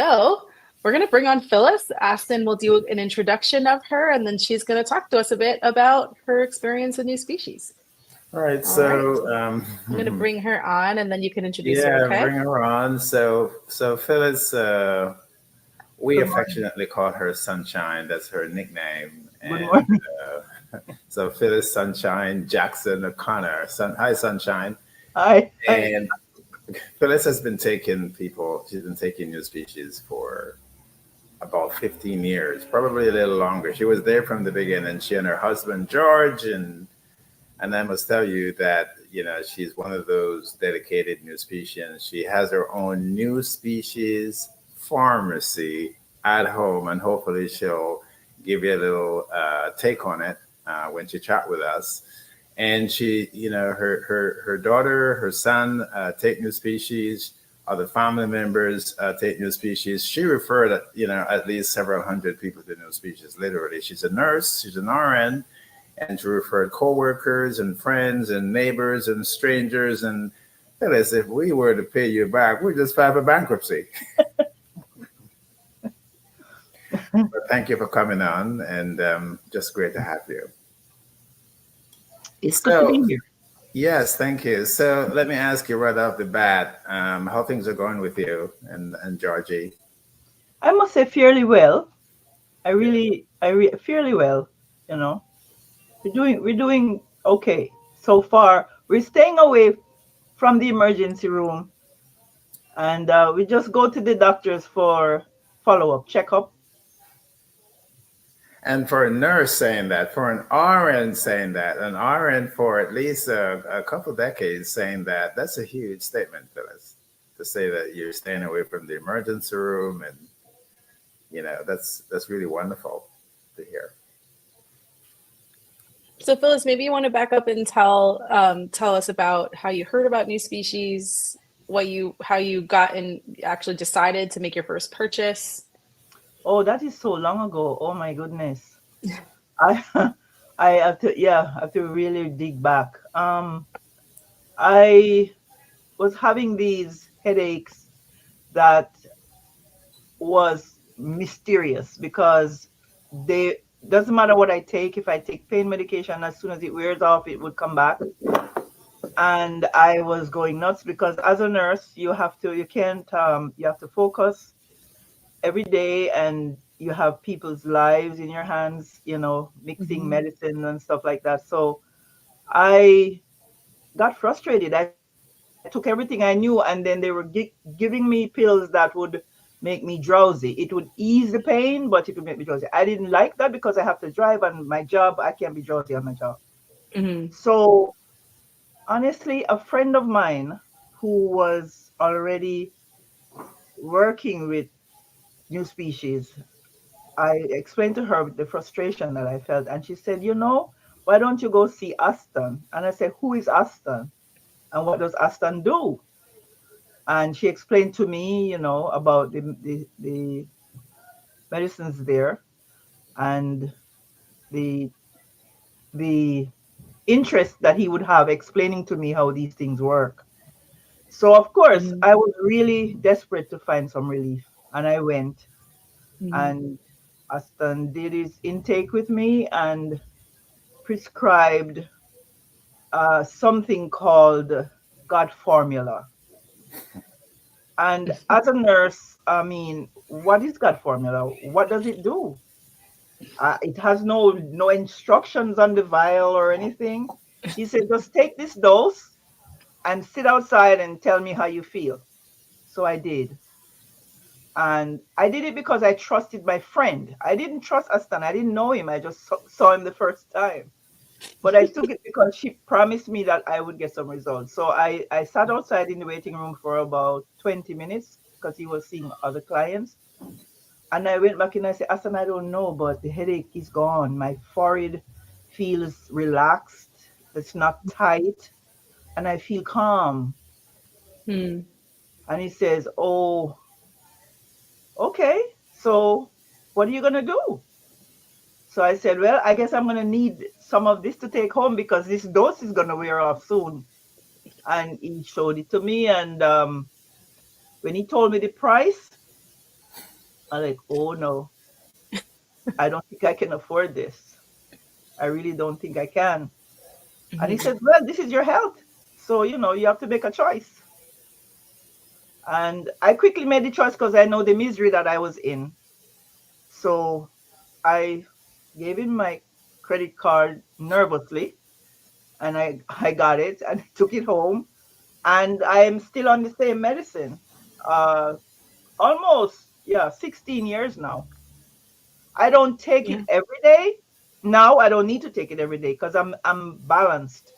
So we're going to bring on Phyllis. Aston will do an introduction of her, and then she's going to talk to us a bit about her experience with NuSpecies. All right, All right. so I'm going to bring her on, and then you can introduce her, yeah, okay? bring her on. So Phyllis, we Good morning. affectionately call her Sunshine. That's her nickname. Good And morning. so Phyllis Sunshine Jackson O'Connor. Hi, Sunshine. Hi. And Phyllis has been taking people. She's been taking new species for about 15 years, probably a little longer. She was there from the beginning. She and her husband George, and I must tell you that she's one of those dedicated NuSpecians. She has her own NuSpecies pharmacy at home, and hopefully she'll give you a little take on it when she chat with us. And she, her daughter, her son take NuSpecies. Other family members take NuSpecies. She referred, at least several hundred people to NuSpecies. Literally, she's a nurse, she's an RN, and she referred coworkers and friends and neighbors and strangers. And Phyllis, if we were to pay you back, we'd just file for bankruptcy. But thank you for coming on, and just great to have you. It's good to be here. Yes, thank you. So let me ask you right off the bat, how things are going with you and Georgie. I must say fairly well. Fairly well. You know, we're doing okay so far. We're staying away from the emergency room, and we just go to the doctors for follow-up checkup. And for a nurse saying that, for an RN saying that, an RN for at least a couple decades saying that, that's a huge statement, Phyllis, to say that you're staying away from the emergency room. And, that's really wonderful to hear. So Phyllis, maybe you want to back up and tell us about how you heard about NuSpecies, how you got and actually decided to make your first purchase. Oh, that is so long ago. Oh my goodness. I I have to really dig back. I was having these headaches that was mysterious because they doesn't matter what I take. If I take pain medication, as soon as it wears off, it would come back. And I was going nuts because as a nurse, you have to focus every day, and you have people's lives in your hands, mixing medicine and stuff like that. So I got frustrated. I took everything I knew, and then they were giving me pills that would make me drowsy. It would ease the pain, but it would make me drowsy. I didn't like that because I have to drive on my job. I can't be drowsy on my job. Mm-hmm. So honestly, a friend of mine who was already working with NuSpecies, I explained to her the frustration that I felt, and she said, why don't you go see Aston? And I said, who is Aston? And what does Aston do? And she explained to me, about the medicines there and the the interest that he would have explaining to me how these things work. So of course, I was really desperate to find some relief, and I went, and Aston did his intake with me and prescribed something called God formula. And as a nurse, I mean, what is God formula? What does it do? It has no instructions on the vial or anything. He said, just take this dose and sit outside and tell me how you feel. So I did. And I did it because I trusted my friend. I didn't trust Aston. I didn't know him. I just saw him the first time. But I took it because she promised me that I would get some results. So I sat outside in the waiting room for about 20 minutes because he was seeing other clients. And I went back and I said, Aston, I don't know, but the headache is gone. My forehead feels relaxed. It's not tight. And I feel calm. And he says, oh, okay, so what are you going to do? So I said, well, I guess I'm going to need some of this to take home because this dose is going to wear off soon. And he showed it to me. And when he told me the price, I'm like, oh no, I don't think I can afford this. I really don't think I can. And he Mhm. said, well, this is your health. So, you have to make a choice. And I quickly made the choice because I know the misery that I was in. So I gave him my credit card nervously, and I got it and took it home. And I am still on the same medicine. Uh, Almost, yeah, 16 years now. I don't take it Yeah. every day. Now I don't need to take it every day because I'm balanced.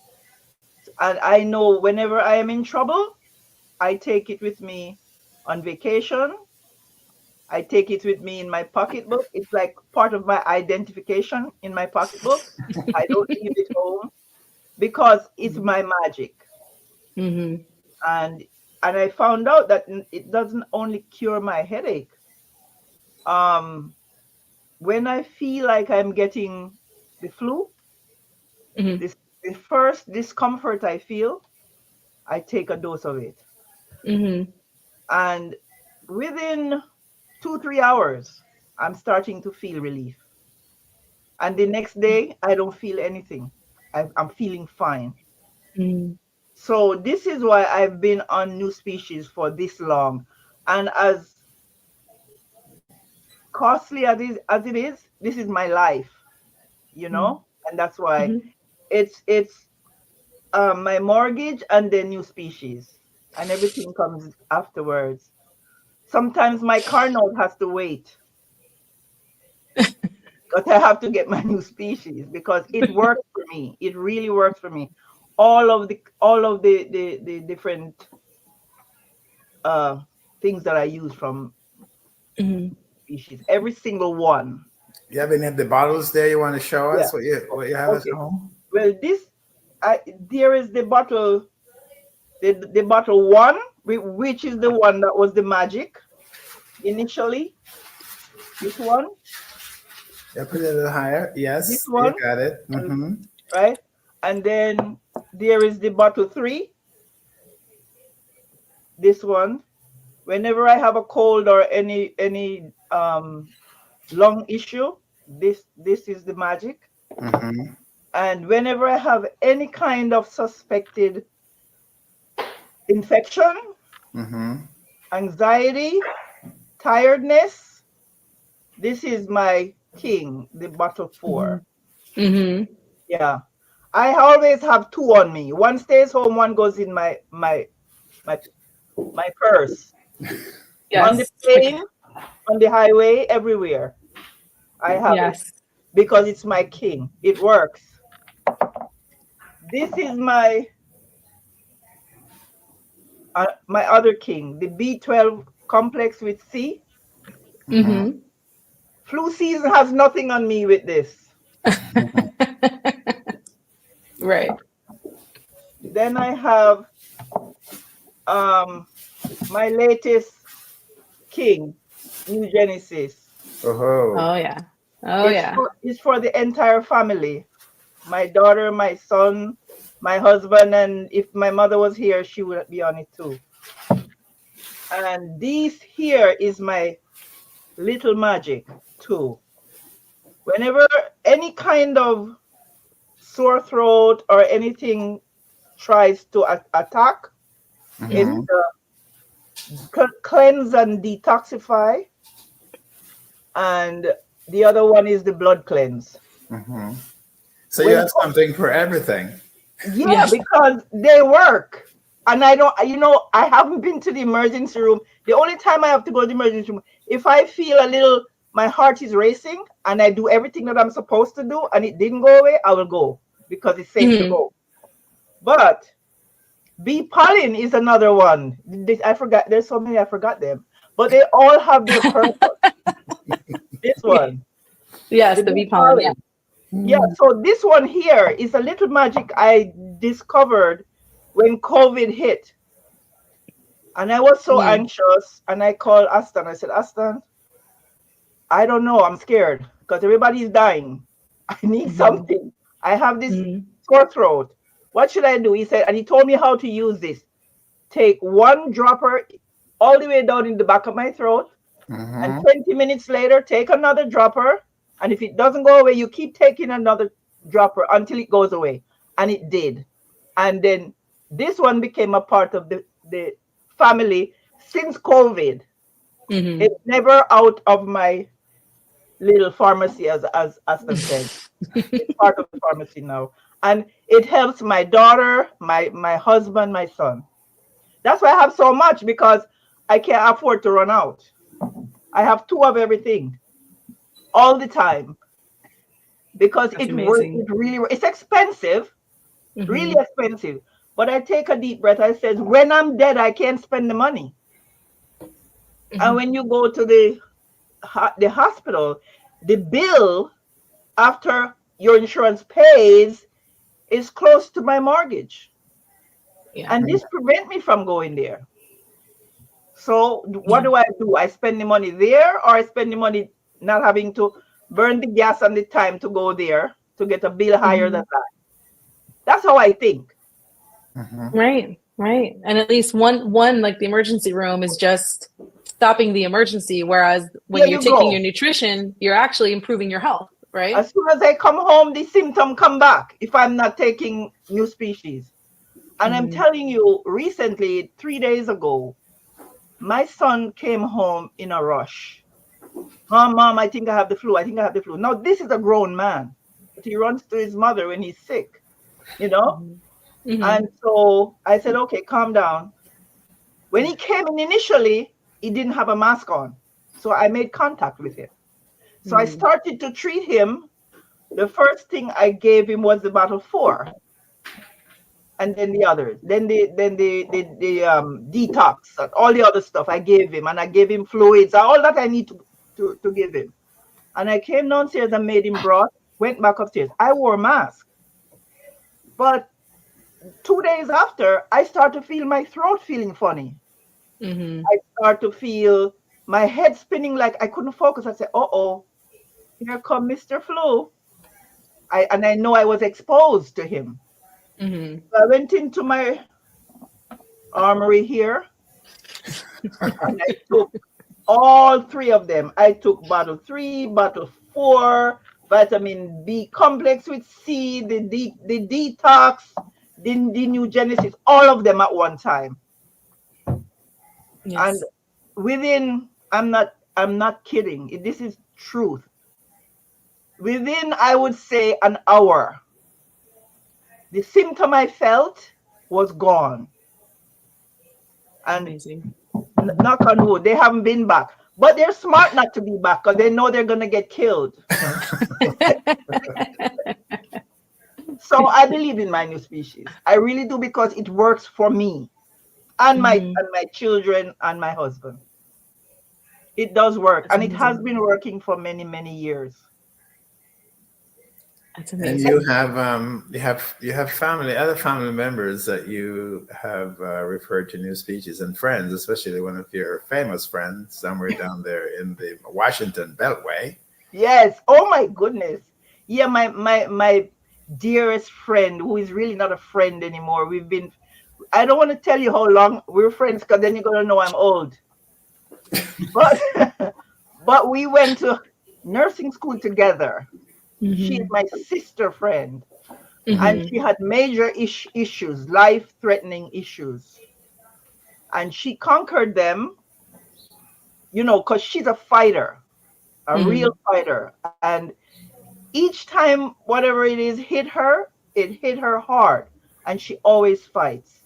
And I know whenever I am in trouble, I take it with me on vacation. I take it with me in my pocketbook. It's like part of my identification in my pocketbook. I don't leave it home because it's my magic. Mhm. And I found out that it doesn't only cure my headache. Um, when I feel like I'm getting the flu, Mhm. this the first discomfort I feel, I take a dose of it. Mhm. And within 2, 3 hours, I'm starting to feel relief. And the next day, I don't feel anything. I'm feeling fine. Mhm. So this is why I've been on NuSpecies for this long. And as costly as it is, this is my life. And that's why Mhm. it's my mortgage and the NuSpecies, and everything comes afterwards. Sometimes my car note has to wait because I have to get my NuSpecies because it works for me. It really works for me. All of the different uh things that I use from Mhm. species, every single one. You have any of the bottles there you want to show Yeah. us what you have at Okay. home? Well, there is the bottle, the bottle one, which is the one that was the magic initially. This one, Yeah, put it a little higher. this Yes, you one, got it. and Mm-hmm. right, and then there is the bottle three. This one. Whenever I have a cold or any lung issue, this is the magic. Mm-hmm. And whenever I have any kind of suspected infection, Mm-hmm. anxiety, tiredness, this is my king, the bottle four. Mhm. Mhm. Yeah. I always have two on me. One stays home, one goes in my my purse. On the Yes. Okay. plane, on the highway, everywhere. I have it Yes. because it's my king. It works. This is my other king, the B12 complex with C. Mm-hmm. Mhm. Flu season has nothing on me with this. Right. Then I have um my latest king, New Genesis. Oh. Oh yeah. Oh yeah. It's for the entire family. My daughter, my son, my husband, and if my mother was here, she would be on it too. And this here is my little magic too. Whenever any kind of sore throat or anything tries to attack, it's Mm-hmm. cleanse and detoxify, and the other one is the blood cleanse. Mm-hmm. So you When have something for everything. Yeah, Yes. because they work. And I don't, I haven't been to the emergency room. The only time I have to go to the emergency room, if I feel a little, my heart is racing and I do everything that I'm supposed to do and it didn't go away, I will go because it's safe to Mhm. go. But bee pollen is another one. I forgot, there's so many, I forgot them. But they all have their purpose. This one, Yes, the the bee bee pollen. Yeah. pollen. Yeah, so this one here is a little magic I discovered when COVID hit. And I was so Mm. anxious. And I called Aston. I said, Aston, I don't know. I'm scared because everybody's dying. I need Mhm. something. I have this Mhm. sore throat. What should I do? He said, and he told me how to use this. Take one dropper all the way down in the back of my throat, And Mm-hmm. 20 minutes later, take another dropper. And if it doesn't go away, you keep taking another dropper until it goes away. And it did. And then this one became a part of the family since COVID. Mm-hmm. It's never out of my little pharmacy, as Aston said. It's part of the pharmacy now. And it helps my daughter, my husband, my son. That's why I have so much, because I can't afford to run out. I have two of everything all the time, because That's amazing. it really, it's expensive, really Mm-hmm. expensive. But I take a deep breath. I says, when I'm dead, I can't spend the money. And Mm-hmm. when you go to the hospital, the bill after your insurance pays is close to my mortgage. Yeah. And this prevent me from going there. So what Yeah. do? I spend the money there, or I spend the money not having to burn the gas and the time to go there to get a bill higher Mm-hmm. than that. That's how I think. Mm-hmm. Right. Right. And at least one like the emergency room is just stopping the emergency, whereas when Here you're you taking your go. nutrition, you're actually improving your health, right? As soon as I come home, the symptom come back if I'm not taking NuSpecies. And I'm Mm-hmm. telling you, recently, 3 days ago, my son came home in a rush. Mom, I think I have the flu. I think I have the flu. Now, this is a grown man, but he runs to his mother when he's sick, you know? Mm-hmm. Mm-hmm. And so I said, okay, calm down. When he came in initially, he didn't have a mask on. So I made contact with him. So I Mm-hmm. started to treat him. The first thing I gave him was the bottle 4, and then the others. Then the detox and all the other stuff I gave him, and I gave him fluids, all that I need to give him. And I came downstairs and made him broth, went back upstairs. I wore a mask. But 2 days after, I start to feel my throat feeling funny. Mm-hmm. I start to feel my head spinning, like I couldn't focus. I said, oh, here come Mr. Flu. And I know I was exposed to him. Mm-hmm. So I went into my armory here and I took all 3 of them. I took bottle 3, bottle 4, vitamin B complex with C, the detox, the new Genesis, all of them at one time. And Yes. within, I'm not kidding. This is truth. Within, I would say, an hour, the symptom I felt was gone. And Amazing. knock on wood, they haven't been back. But they're smart not to be back, because they know they're going to get killed. So I believe in my NuSpecies. I really do, because it works for me and Mm-hmm. my children and my husband. It does work, That's and it has amazing. been working for many, many years. That's And amazing. you have family, other family members that you have referred to new species, and friends, especially one of your famous friends somewhere down there in the Washington Beltway. Yes. Oh my goodness. Yeah, my dearest friend, who is really not a friend anymore. I don't want to tell you how long we're friends, because then you're gonna know I'm old. But but we went to nursing school together. She's Mm-hmm. my sister friend, and Mm-hmm. she had major issues, life-threatening issues, and she conquered them. Because she's a fighter, a real Mm-hmm. fighter, and each time whatever it is it hit her hard, and she always fights.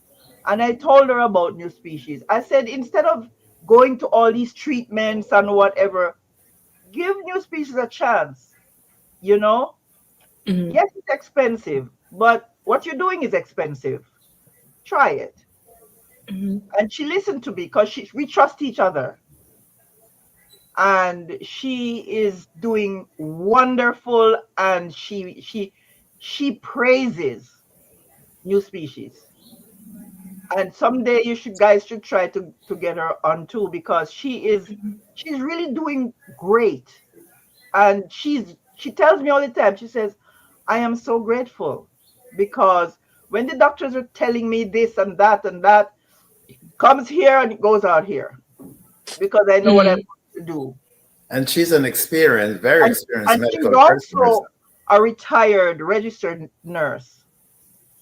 And I told her about NuSpecies. I said, instead of going to all these treatments and whatever, give NuSpecies a chance. you know Mm-hmm. yes, it's expensive, but what you're doing is expensive. Try it. Mm-hmm. And she listened to me, because we trust each other, and she is doing wonderful, and she praises NuSpecies. And someday you should try to get her on too, because she's really doing great. And she tells me all the time, she says, I am so grateful, because when the doctors are telling me this and that, it comes here and it goes out here, because I know what I'm Mm-hmm. going to do. And she's an experienced, very experienced And she's medical person also herself. a retired registered nurse.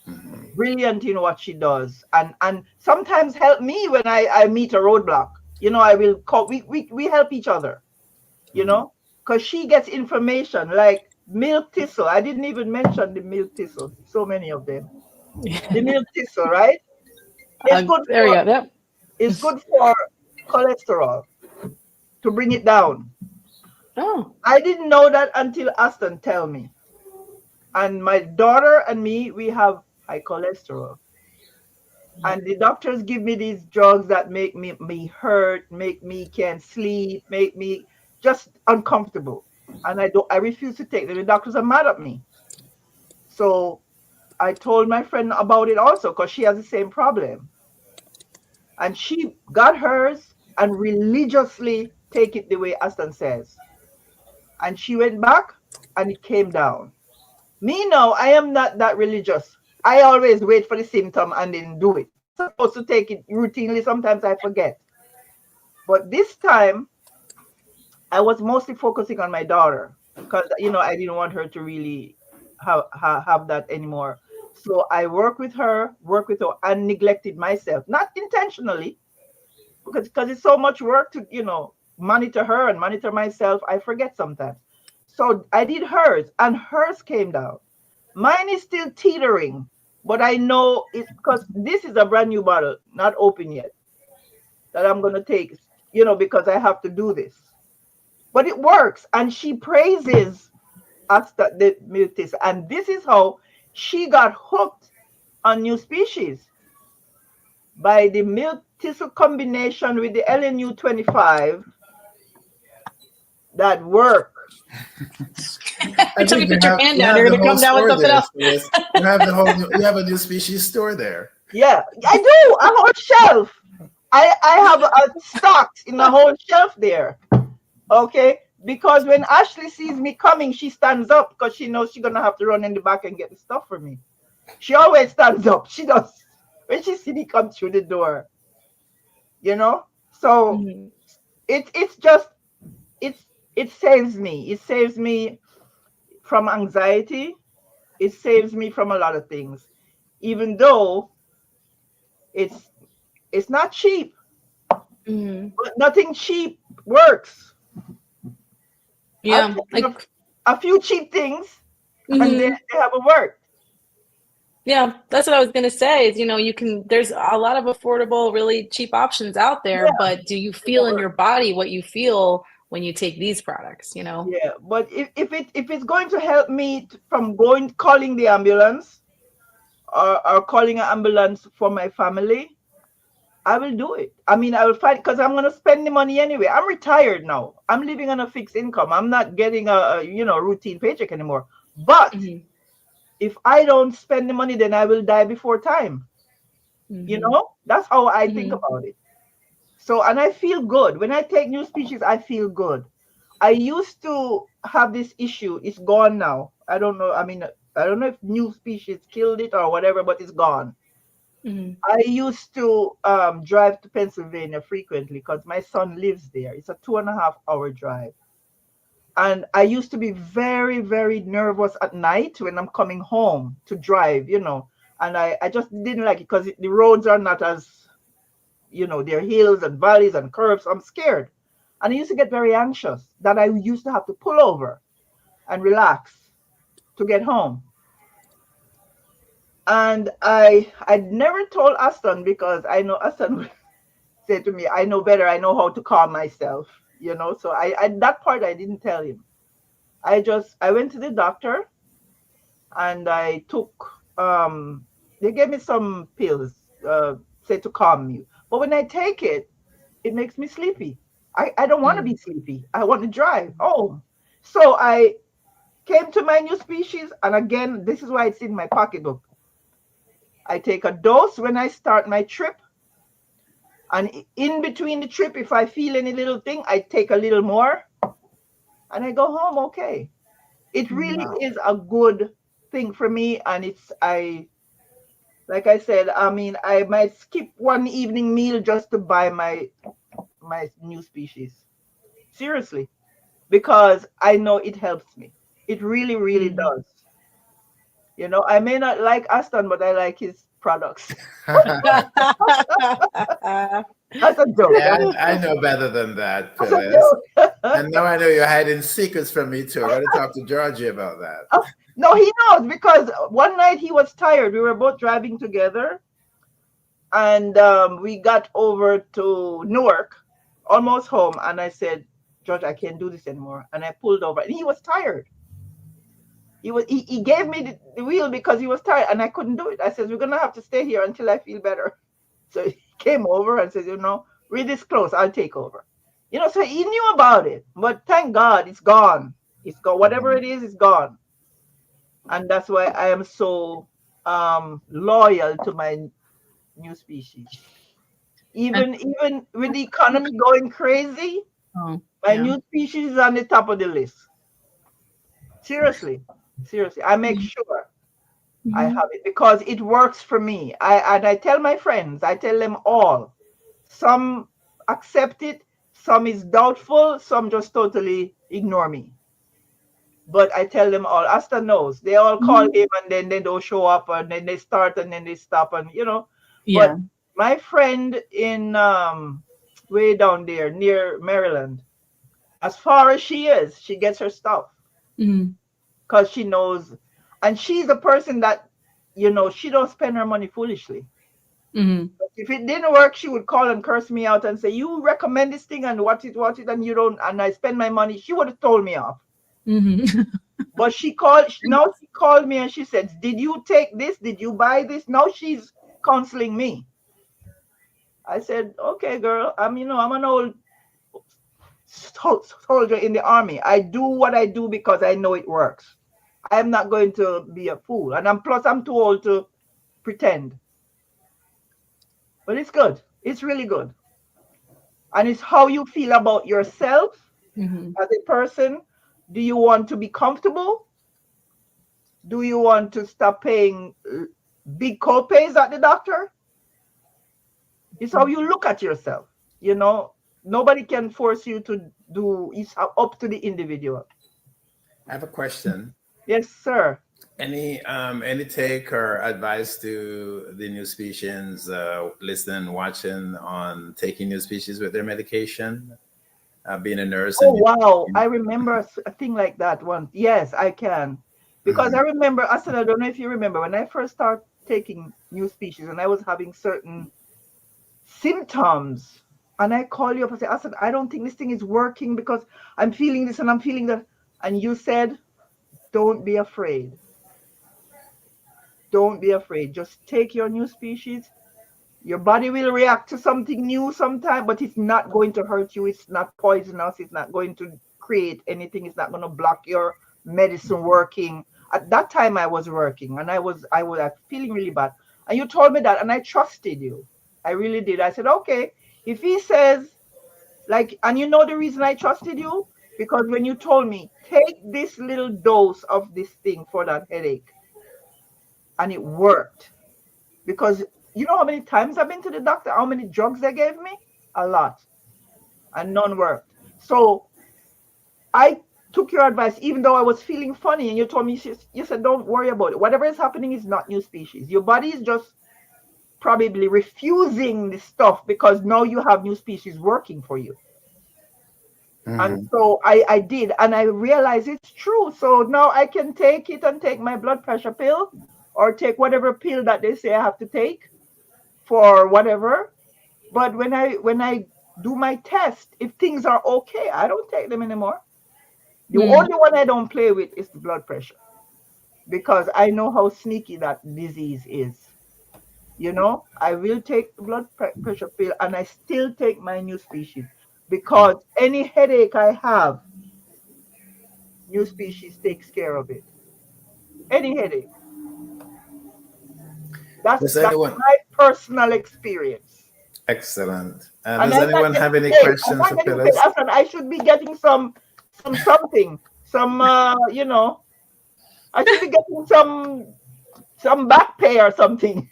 Mhm. Brilliant in what she does, and sometimes help me when I meet a roadblock. I will call. We help each other. Because she gets information like milk thistle. I didn't even mention the milk thistle. So many of them. The milk thistle, right? It's good There we for go. Yep. it's good for cholesterol to bring it down. Oh. I didn't know that until Aston tell me. And my daughter and me, we have high cholesterol. And the doctors give me these drugs that make me hurt, make me can't sleep, make me just uncomfortable. And I refuse to take them. The doctors are mad at me. So I told my friend about it also because she has the same problem. And she got hers and religiously take it the way Aston says. And she went back and it came down. Me now, I am not that religious. I always wait for the symptom and then do it. I'm supposed to take it routinely. Sometimes I forget. But this time, I was mostly focusing on my daughter because I didn't want her to really have that anymore. So I worked with her, and neglected myself, not intentionally, because it's so much work to monitor her and monitor myself. I forget sometimes. So I did hers, and hers came down. Mine is still teetering, but I know it's because this is a brand new bottle, not open yet, that I'm gonna take, because I have to do this. But it works, and she praises us that the milk thistle, and this is how she got hooked on NuSpecies by the milk thistle combination with the LNU 25 that work. I Every time think you put your hand you down, have you're the going to whole come down with store something there, else. Phyllis. You have a NuSpecies store there. Yeah, I do. A whole shelf. I have a stocked in a whole shelf there. Okay, because when Ashley sees me coming, she stands up because she knows she's gonna have to run in the back and get the stuff for me. She always stands up. She does when she see me come through the door. So Mhm. it's just it's it saves me. It saves me from anxiety. It saves me from a lot of things, even though it's it's not cheap, Mhm. but nothing cheap works. I've Yeah. taken a few cheap things and Mhm. they haven't worked. Yeah, that's what I was gonna say is, there's a lot of affordable, really cheap options out there, Yeah, but do you they don't feel in work. your body what you feel when you take these products, Yeah, but if it's going to help me from calling the ambulance or calling an ambulance for my family, I will do it. I mean, I will find because I'm gonna spend the money anyway. I'm retired now. I'm living on a fixed income. I'm not getting a routine paycheck anymore. But Mhm. if I don't spend the money, then I will die before time. Mhm. That's how I think Mhm. about it. So, and I feel good when I take NuSpecies. I feel good. I used to have this issue. It's gone now. I don't know. I mean, I don't know if NuSpecies killed it or whatever, but it's gone. Mhm. I used to drive to Pennsylvania frequently because my son lives there. It's a 2.5 hour drive. And I used to be very, very nervous at night when I'm coming home to drive. And I just didn't like it because the roads are not as, there are hills and valleys and curves. I'm scared. And I used to get very anxious that I used to have to pull over and relax to get home. And I never told Aston because I know Aston would say to me, I know better, I know how to calm myself. So I that part I didn't tell him. I went to the doctor and I took they gave me some pills, say to calm me. But when I take it, it makes me sleepy. I don't want to be Mhm. sleepy. I want to drive home. So I came to my NuSpecies, and again, this is why it's in my pocketbook. I take a dose when I start my trip, and in between the trip, if I feel any little thing, I take a little more, and I go home okay. It really Wow. is a good thing for me, and like I said, I mean, I might skip one evening meal just to buy my NuSpecies. Seriously, because I know it helps me. It really, really Mm. does. You know, I may not like Aston, but I like his products. That's a joke. Yeah, I know better than that, That's a Phyllis. joke. And now I know you're hiding secrets from me too. I got to talk to Georgie about that. No, he knows because one night he was tired. We were both driving together, and we got over to Newark, almost home. And I said, George, I can't do this anymore. And I pulled over, and he was tired. He gave me the wheel because he was tired, and I couldn't do it. I said, we're gonna have to stay here until I feel better. So he came over and said, we're this close. I'll take over. So he knew about it, but thank God it's gone. It's gone. Whatever Mhm. it is, it's gone. And that's why I am so loyal to my new species. And Even with the economy going crazy, oh, my yeah. new species is on the top of the list. Seriously, seriously, I make sure I Mhm. have it because it works for me. I tell my friends, I tell them all. Some accept it, some is doubtful, some just totally ignore me. But I tell them all. Asta knows. They all call Mhm. him and then they don't show up and then they start and then they stop and. But Yeah. my friend in way down there near Maryland, as far as she is, she gets her stuff Mhm. because she knows, and she's a person that she don't spend her money foolishly. Mhm. If it didn't work, she would call and curse me out and say, "You recommend this thing and watch it, and you don't." And I spend my money. She would have told me off. Mhm. But she called me and she said, "Did you take this? Did you buy this?" Now she's counseling me. I said, "Okay, girl. I'm an old soldier in the army. I do what I do because I know it works. I'm not going to be a fool. And I'm too old to pretend. But it's good. It's really good. And it's how you feel about yourself Mhm. as a person. Do you want to be comfortable? Do you want to stop paying big co-pays at the doctor? It's how you look at yourself. You know, Nobody can force you to do. It's up to the individual. I have a question. Yes, sir. Any take or advice to the new species listening, watching on taking new species with their medication? Being a nurse Oh and you. wow, I remember a thing like that once. Yes, I can, because I Mhm. remember. I said, I don't know if you remember when I first started taking new species and I was having certain symptoms, and I call you up and say, I said, I don't think this thing is working because I'm feeling this and I'm feeling that, and you said, don't be afraid. Don't be afraid. Just take your new species. Your body will react to something new sometime, but it's not going to hurt you. It's not poisonous. It's not going to create anything. It's not going to block your medicine working. At that time, I was working, and I was feeling really bad. And you told me that, and I trusted you. I really did. I said, okay, if he says like, and the reason I trusted you because when you told me take this little dose of this thing for that headache, and it worked because you know how many times I've been to the doctor, how many drugs they gave me? A lot. And none worked. So I took your advice, even though I was feeling funny, and you told me, you said, don't worry about it. Whatever is happening is not new species. Your body is just probably refusing the stuff because now you have new species working for you. And Mhm. so I did, and I realized it's true. So now I can take it and take my blood pressure pill or take whatever pill that they say I have to take for whatever. But when I do my test, if things are okay, I don't take them anymore. The Mm. only one I don't play with is the blood pressure because I know how sneaky that disease is. I will take the blood pressure pill and I still take my new species because any headache I have, new species takes care of it. Any headache. That's Does that's anyone? my personal experience. Excellent. And Does I'm not anyone have getting any paid. I'm questions not for getting paid. Phyllis? I should be getting something. I should be getting some back pay or something.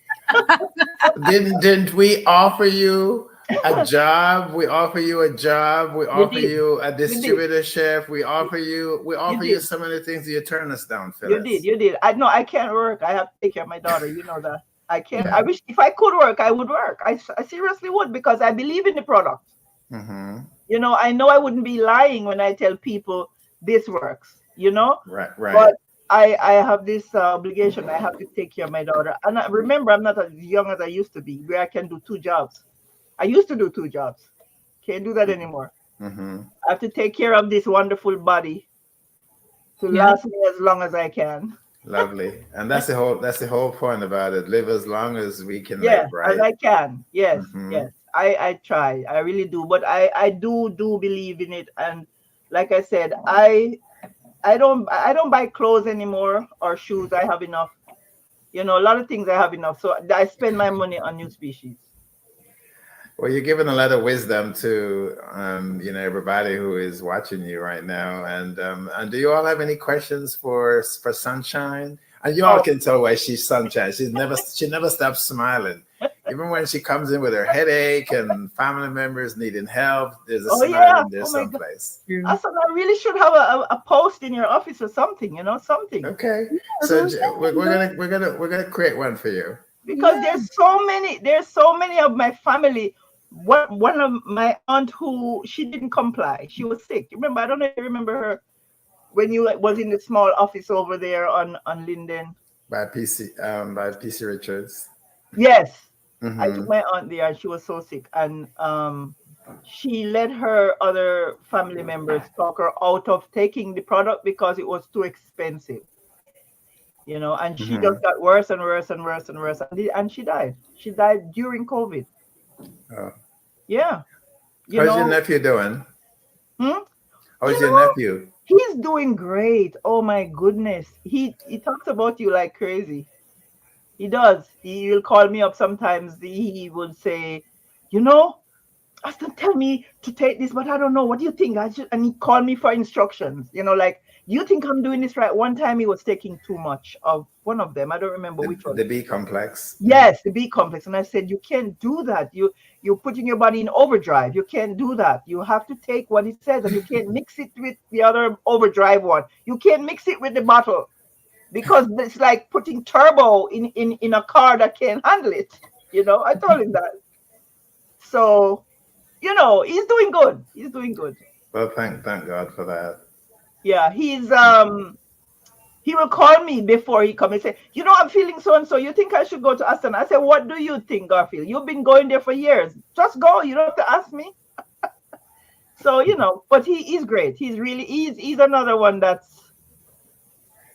Didn't we offer you a job. We offer you a job. We You offer did. you a You did. distributorship. We offer You you did. so many things. You turn us down, You did. Phyllis. You did. I know I can't work. I have to take care of my daughter. You know that. I can't. I Yeah. wish if I could work, I would work. I seriously would because I believe in the product. Mm-hmm. You know I wouldn't be lying when I tell people this works. You know, Right. Right. but I have this obligation. I have to take care of my daughter. And remember, I'm not as young as I used to be, where I can do 2 jobs. I used to do 2 jobs. Can't do that anymore. Mm-hmm. I have to take care of this wonderful body to Yeah. last me as long as I can. Lovely. And that's the whole point about it. Live as long as we can Yeah, live, as right? I can. Yes, Mm-hmm. yes. I try. I really do. But I do believe in it. And like I said, I don't buy clothes anymore or shoes. I have enough. You know, a lot of things I have enough. So I spend my money on new species. Well, you're giving a lot of wisdom to everybody who is watching you right now. And do you all have any questions for Sunshine? And you all Oh, can tell why she's Sunshine. She never stops smiling. Even when she comes in with her headache and family members needing help, there's a oh smile yeah. in there Oh my God. someplace. True. I said I really should have a post in your office or something, something. Okay, so Yeah, we're gonna create one for you. Because there's so many of my family. One of my aunt who she didn't comply. She was sick. Remember, I don't know if you remember her when you was in the small office over there on Linden. By PC Richards. Yes, I took Mm-hmm. my aunt there and she was so sick. And she let her other family members talk her out of taking the product because it was too expensive. And she Mm-hmm. just got worse and worse and worse and worse. And she died. She died during COVID. Oh. Yeah. You How's your know, nephew doing? hmm? How's You your know, nephew? he's doing great. Oh my goodness. He talks about you like crazy. He does. He will call me up sometimes. He would say, you know, Aston tell me to take this, but I don't know. What do you think? And he called me for instructions. Like, do you think I'm doing this right? One time he was taking too much of one of them. I don't remember The, which one. the B complex. Yes, the B complex. And I said, you can't do that. You're putting your body in overdrive. You can't do that. You have to take what it says, and you can't mix it with the other overdrive one. You can't mix it with the bottle because it's like putting turbo in a car that can't handle it. I told him that. So, he's doing good. He's doing good. Well, thank God for that. Yeah, he will call me before he come and say, I'm feeling so and so. You think I should go to Aston? I said, what do you think, Garfield? You've been going there for years. Just go. You don't have to ask me. So, but he's great. He's another one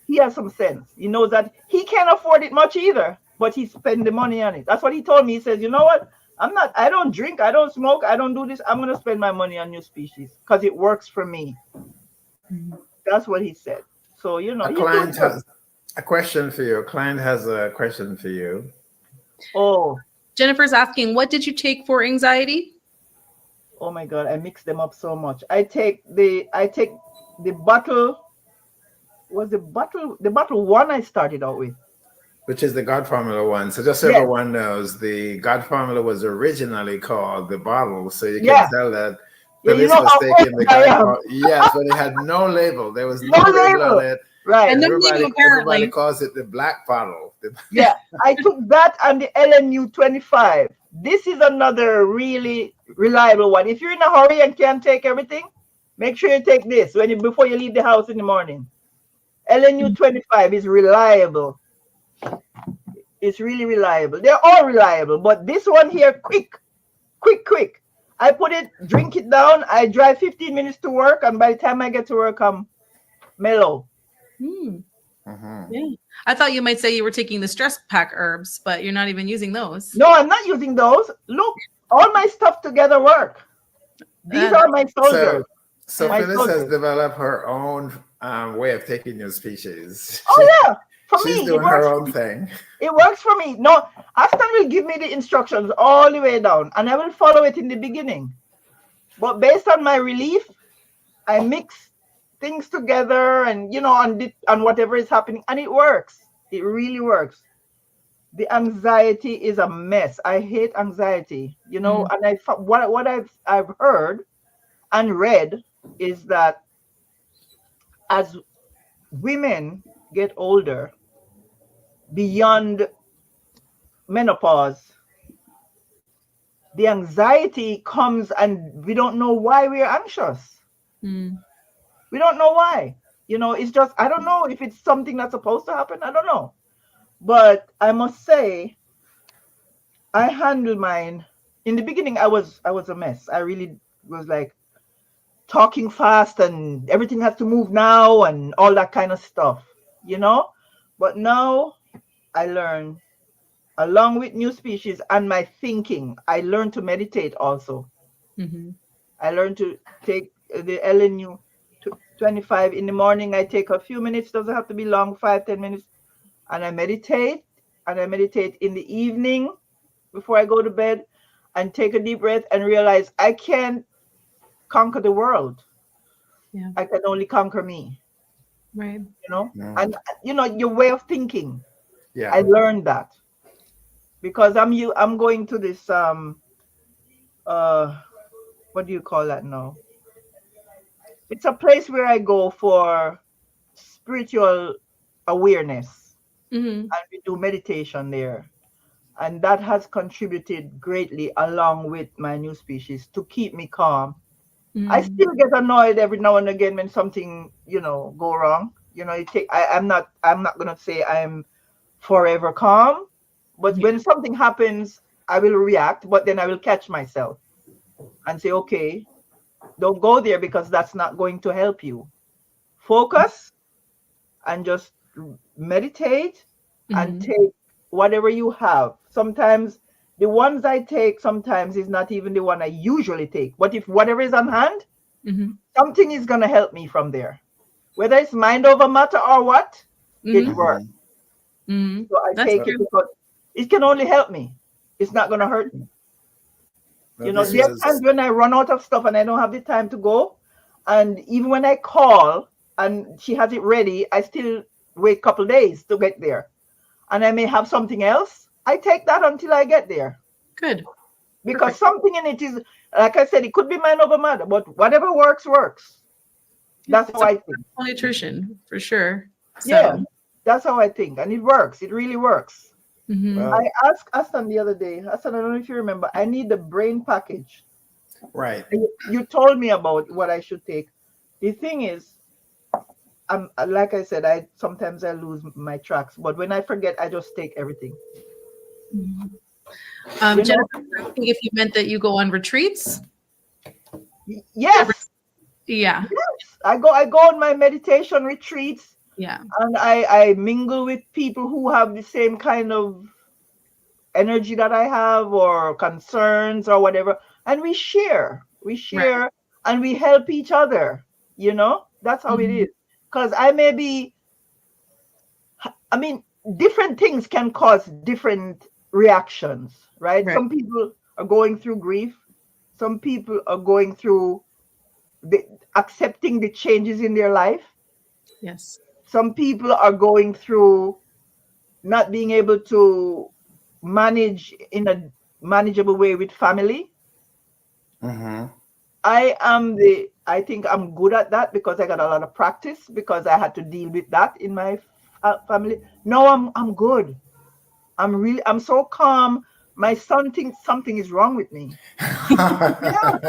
he has some sense. He knows that he can't afford it much either, but he spend the money on it. That's what he told me. He says, you know what? I don't drink, I don't smoke, I don't do this. I'm going to spend my money on new species because it works for me. That's what he said. So, A he's doing client good. has a question for you. A client has a question for you. Oh, Jennifer's asking, what did you take for anxiety? oh my God, I mix them up so much. I take the bottle. Was the bottle one I started out with? Which is the God Formula one. So just so Yes. everyone knows, the God Formula was originally called the bottle. So you can Yeah. tell that Yeah, Phyllis was how taking old the I God am. Formula. Yes, but it had no label. There was No no label on label. it. Right. And And no label, everybody apparently. calls it the black bottle. Yeah, I took that and the LNU 25. This is another really reliable one. If you're in a hurry and can't take everything, make sure you take this before you leave the house in the morning. LNU 25 is reliable. It's really reliable. They're all reliable, but this one here, quick. I put it, drink it down. I drive 15 minutes to work, and by the time I get to work, I'm mellow. Hmm. Mhm. Yeah. I thought you might say you were taking the stress pack herbs, but you're not even using those. No, I'm not using those. Look, all my stuff together work. These are my soldiers. So My Phyllis has soldiers. developed her own way of taking your species. Oh yeah, for She's me, it doing her works. own thing. It works for me. No, Aston will give me the instructions all the way down, and I will follow it in the beginning. But based on my relief, I mix things together, and on whatever is happening, and it works. It really works. the anxiety is a mess. I hate anxiety, you know. And what I've heard and read is that as women get older, beyond menopause, the anxiety comes and we don't know why we're anxious. We don't know why. You know, it's just, I don't know if it's something that's supposed to happen. I don't know. But I must say, I handled mine. In the beginning, I was a mess. I really was like talking fast and everything has to move now and all that kind of stuff, you know? But now I learn, along with NuSpecies and my thinking, I learned to meditate also. I learned to take the LNU 25 in the morning. I take a few minutes, doesn't have to be long, 5-10 minutes. And I meditate. And I meditate in the evening before I go to bed and take a deep breath and realize I can't conquer the world. Yeah. I can only conquer me. Right. You know? And, you know, your way of thinking. Yeah. I learned that. Because I'm going to this, what do you call that now? It's a place where I go for spiritual awareness. And we do meditation there. And that has contributed greatly, along with my NuSpecies, to keep me calm. I still get annoyed every now and again when something, you know, go wrong. You know, I'm not gonna say I'm forever calm, but when something happens, I will react, but then I will catch myself and say, okay, don't go there because that's not going to help you. Focus and just meditate and take whatever you have. Sometimes the ones I take sometimes is not even the one I usually take. But if whatever is on hand, something is going to help me from there. Whether it's mind over matter or what, it works. So I take it because it can only help me. It's not going to hurt me. You know, there are times when I run out of stuff and I don't have the time to go. And even when I call and she has it ready, I still wait a couple of days to get there. And I may have something else. I take that until I get there. Good. Because something in it is, like I said, it could be mind over matter, but whatever works, works. That's how I think. Nutrition, for sure. So. Yeah, that's how I think. And it works. It really works. Well, I asked Aston the other day, Aston, I don't know if you remember, I need the brain package. right. You told me about what I should take. The thing is, like I said, sometimes I lose my tracks, but when I forget, I just take everything. Jennifer, I think if you meant that you go on retreats. Yes. Yeah. Yes. I go on my meditation retreats. Yeah. And I mingle with people who have the same kind of energy that I have, or concerns or whatever. And we share, right. And we help each other. You know, that's how it is. Because different things can cause different reactions, right? Some people are going through grief. Some people are going through accepting the changes in their life. Yes. Some people are going through not being able to manage in a manageable way with family. I think I'm good at that because I got a lot of practice, because I had to deal with that in my family. No, I'm good. I'm so calm. My son thinks something is wrong with me. Yeah.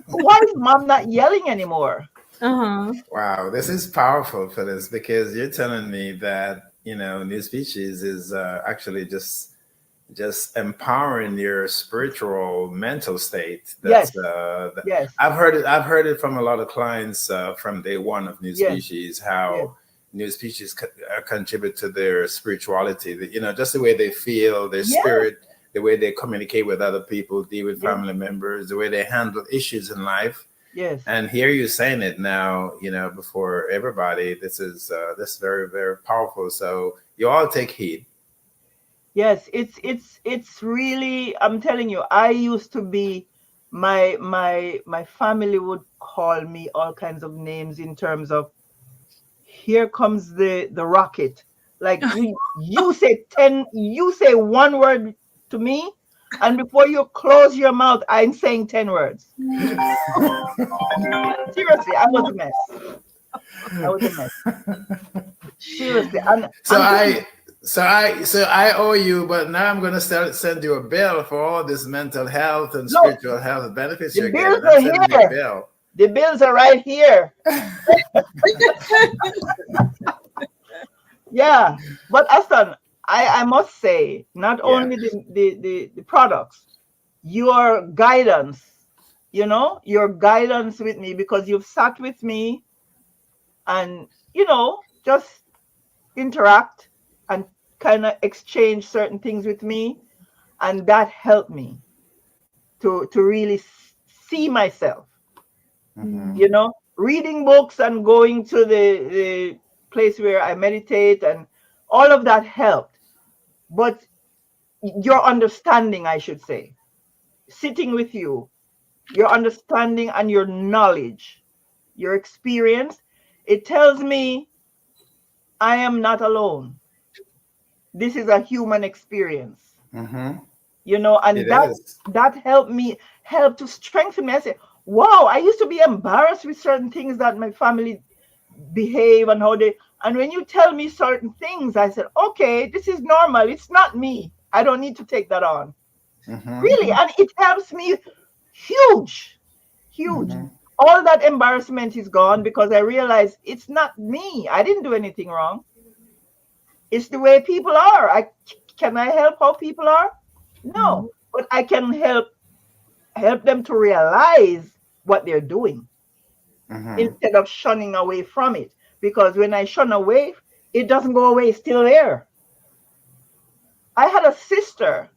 Why is mom not yelling anymore? Wow, this is powerful, Phyllis, because you're telling me that, you know, NuSpecies is actually just empowering your spiritual mental state. That's yes. I've heard it from a lot of clients from day one of NuSpecies, how NuSpecies contribute to their spirituality, you know, just the way they feel, their spirit, the way they communicate with other people, deal with family members, the way they handle issues in life. Yes. And here you're saying it now, you know, before everybody. This is very, very powerful. So you all take heed. Yes, it's really, I'm telling you, I used to be, my family would call me all kinds of names in terms of, here comes the rocket, Like you say one word to me, and before you close your mouth, I'm saying 10 words. Seriously, I was a mess. Seriously, and so I owe you, but now I'm gonna send you a bill for all this mental health and spiritual health benefits you're getting. I'm sending you a bill. The bills are right here. Yeah, but Aston, I must say, not only the products, your guidance, your guidance with me, because you've sat with me and, just interact and kind of exchange certain things with me. And that helped me to really see myself, reading books and going to the place where I meditate, and all of that helped. But your understanding, I should say, sitting with you, your understanding and your knowledge, your experience, it tells me I am not alone. This is a human experience. And that helped to strengthen me. I say, wow, I used to be embarrassed with certain things that my family behave and and when you tell me certain things, I said, okay, this is normal. It's not me. I don't need to take that on. Really. And it helps me huge. All that embarrassment is gone because I realize it's not me. I didn't do anything wrong. It's the way people are. Can I help how people are? No, but I can help them to realize what they're doing instead of shunning away from it. Because when I shun away, it doesn't go away. It's still there. I had a sister.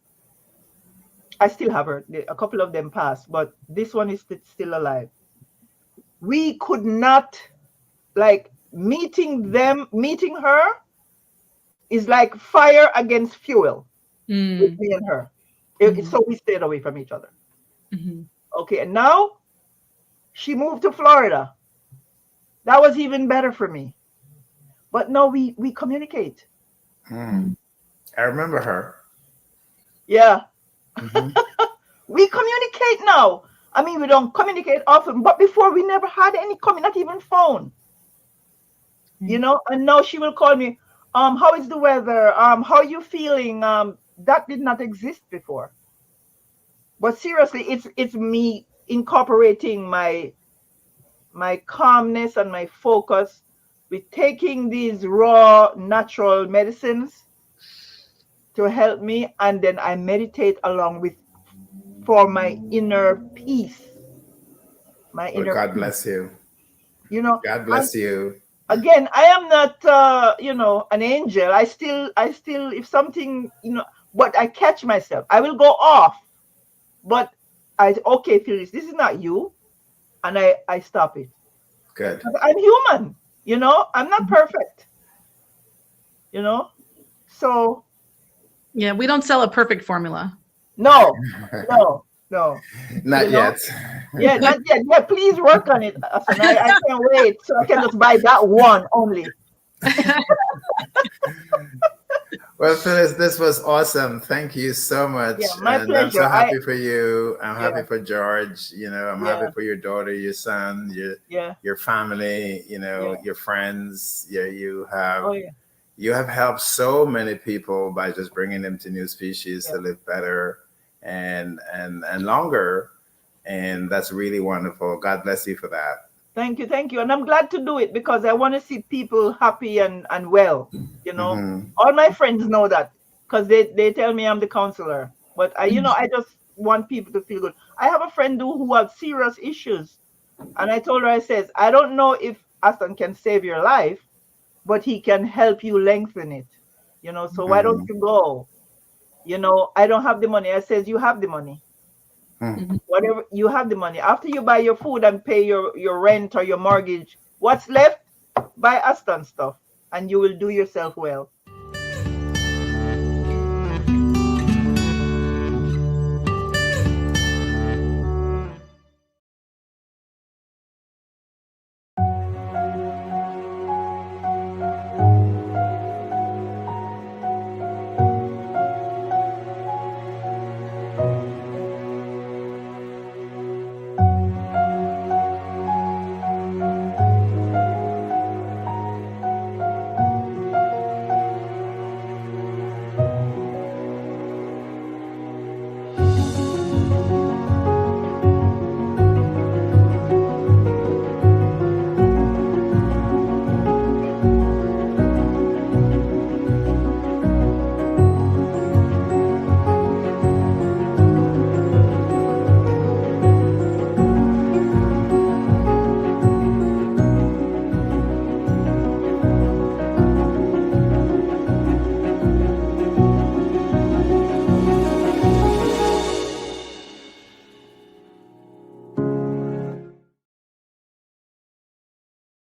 I still have her. A couple of them passed, but this one is still alive. We could not, meeting her is like fire against fuel with me and her. So we stayed away from each other. Okay, and now she moved to Florida. That was even better for me. But now we communicate. I remember her. Yeah. We communicate now. I mean, we don't communicate often, but before we never had any not even phone. And now she will call me, how is the weather? How are you feeling? That did not exist before. But seriously, it's me incorporating my calmness and my focus with taking these raw natural medicines to help me, and then I meditate along with for my inner peace. God bless you. God bless you. Again, I am not an angel. I still if something, but I catch myself. I will go off. But okay, Phyllis, this is not you. And I stop it. Good. I'm human, I'm not perfect. So yeah, we don't sell a perfect formula. No. Not yet. Yeah, not yet. Yeah, please work on it. I can't wait. So I can just buy that one only. Well, Phyllis, this was awesome. Thank you so much. Yeah, my pleasure. I'm so happy for you. I'm happy for George. I'm happy for your daughter, your son, your family, your friends. You have helped so many people by just bringing them to NuSpecies to live better and longer. And that's really wonderful. God bless you for that. Thank you. And I'm glad to do it because I want to see people happy and well, All my friends know that because they tell me I'm the counselor. But I just want people to feel good. I have a friend who has serious issues. And I told her, I says, I don't know if Aston can save your life, but he can help you lengthen it. So why don't you go? I don't have the money. I says, you have the money. Whatever, you have the money. After you buy your food and pay your rent or your mortgage, what's left? Buy Aston stuff and you will do yourself well.